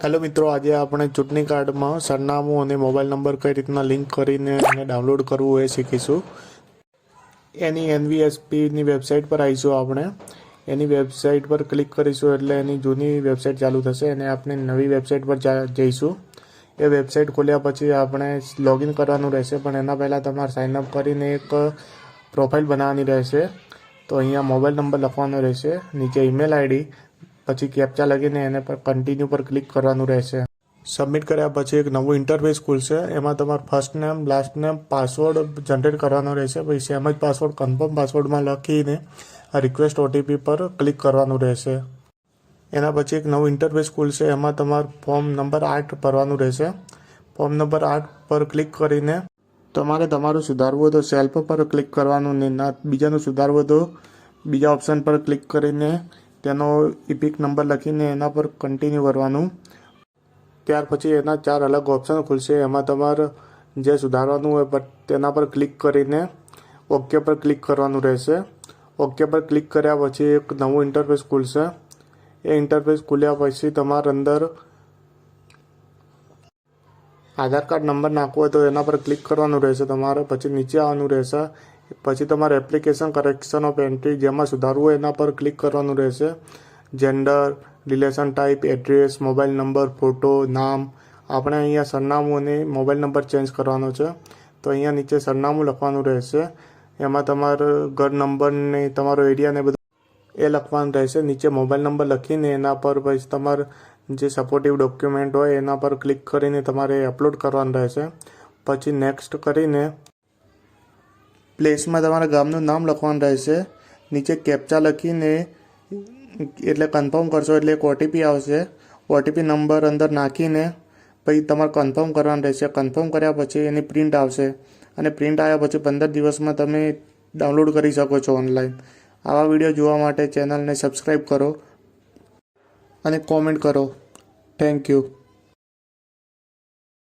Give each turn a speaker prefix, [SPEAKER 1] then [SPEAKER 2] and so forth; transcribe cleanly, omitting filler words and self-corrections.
[SPEAKER 1] Hello मित्रों, आज આપણે ચૂંટણી કાર્ડમાં સરનામું અને મોબાઈલ નંબર કઈ રીતના લિંક કરીને એને ડાઉનલોડ કરવું એ શીખીશું। એની એનવીએસપીની વેબસાઇટ પર આવીશું। આપણે એની વેબસાઇટ પર ક્લિક કરીશું એટલે એની જૂની વેબસાઇટ ચાલુ થશે અને આપણે નવી વેબસાઇટ પર જઈશું। એ વેબસાઇટ ખોલ્યા પછી આપણે લોગિન કરવાનું રહેશે, પણ એના પહેલાં તમારે સાઇન અપ કરીને એક પ્રોફાઇલ બનાવવાની રહેશે। તો અહીંયા મોબાઈલ નંબર લખવાનો રહેશે, નીચે ઈમેલ આઈડી, પછી કેપ્ચા લખીને એને પર કન્ટિન્યુ પર ક્લિક કરવાનું રહેશે। સબમિટ કર્યા પછી એક નવું ઇન્ટરફેસ ખુલશે। એમાં તમારું first name, last name, password generate કરવાનો રહેશે। પછી સેમ જ પાસવર્ડ કન્ફર્મ પાસવર્ડમાં લખીને આ રિક્વેસ્ટ ઓટીપી પર ક્લિક કરવાનું રહેશે। એના પછી એક નવું ઇન્ટરફેસ ખુલશે। એમાં તમારું ફોર્મ નંબર 8 ભરવાનું રહેશે। ફોર્મ નંબર 8 પર ક્લિક કરીને તમારે તમારું સુધારવું હોય તો સેલ્ફ પર ક્લિક કરવાનું ને ના બીજાનું સુધારવું હોય તો બીજા ઓપ્શન પર ક્લિક કરીને તેનો ઇપિક નંબર લખીને એના પર કન્ટિન્યુ કરવાનું। ત્યાર પછી એના 4 અલગ ઓપ્શન ખુલશે। એમાં તમારે જે સુધારવાનું હોય તેના પર ક્લિક કરીને ઓકે પર ક્લિક કરવાનું રહેશે। ઓકે પર ક્લિક કર્યા પછી એક નવું ઇન્ટરફેસ ખુલશે। એ ઇન્ટરફેસ ખુલ્યા પછી તમારે અંદર આધાર કાર્ડ નંબર નાખવો હોય તો એના પર ક્લિક કરવાનું રહેશે તમારે। પછી નીચે આવવાનું રહેશે। પછી તમારે એપ્લિકેશન કરેક્શન ઓફ એન્ટ્રી જેમાં સુધારવું હોય એના પર ક્લિક કરવાનું રહેશે। Gender, relation type, address, mobile number, photo, નામ, આપણે અહીંયા સરનામું અને મોબાઈલ નંબર ચેન્જ કરવાનો છે તો અહીંયા નીચે સરનામું લખવાનું રહેશે। એમાં તમારો ઘર નંબર ને તમારો એરિયા ને બધું એ લખવાનું રહેશે। નીચે મોબાઈલ નંબર લખીને એના પર પછી તમારે જે સપોર્ટિવ ડોક્યુમેન્ટ હોય એના પર ક્લિક કરીને તમારે અપલોડ કરવાનું રહેશે। પછી નેક્સ્ટ કરીને પ્લેસમાં તમારા ગામનું નામ લખવાનું રહેશે। નીચે કેપ્ચા લખીને એટલે કન્ફર્મ કરશો એટલે એક ઓટીપી આવશે। ઓટીપી નંબર અંદર નાખીને પછી તમારે કન્ફર્મ કરવાનું રહેશે। કન્ફર્મ કર્યા પછી એની પ્રિન્ટ આવશે અને પ્રિન્ટ આવ્યા પછી 15 દિવસમાં તમે ડાઉનલોડ કરી શકો છો ઓનલાઈન। આવા વિડીયો જોવા માટે ચેનલને સબસ્ક્રાઈબ કરો અને કોમેન્ટ કરો। Thank you.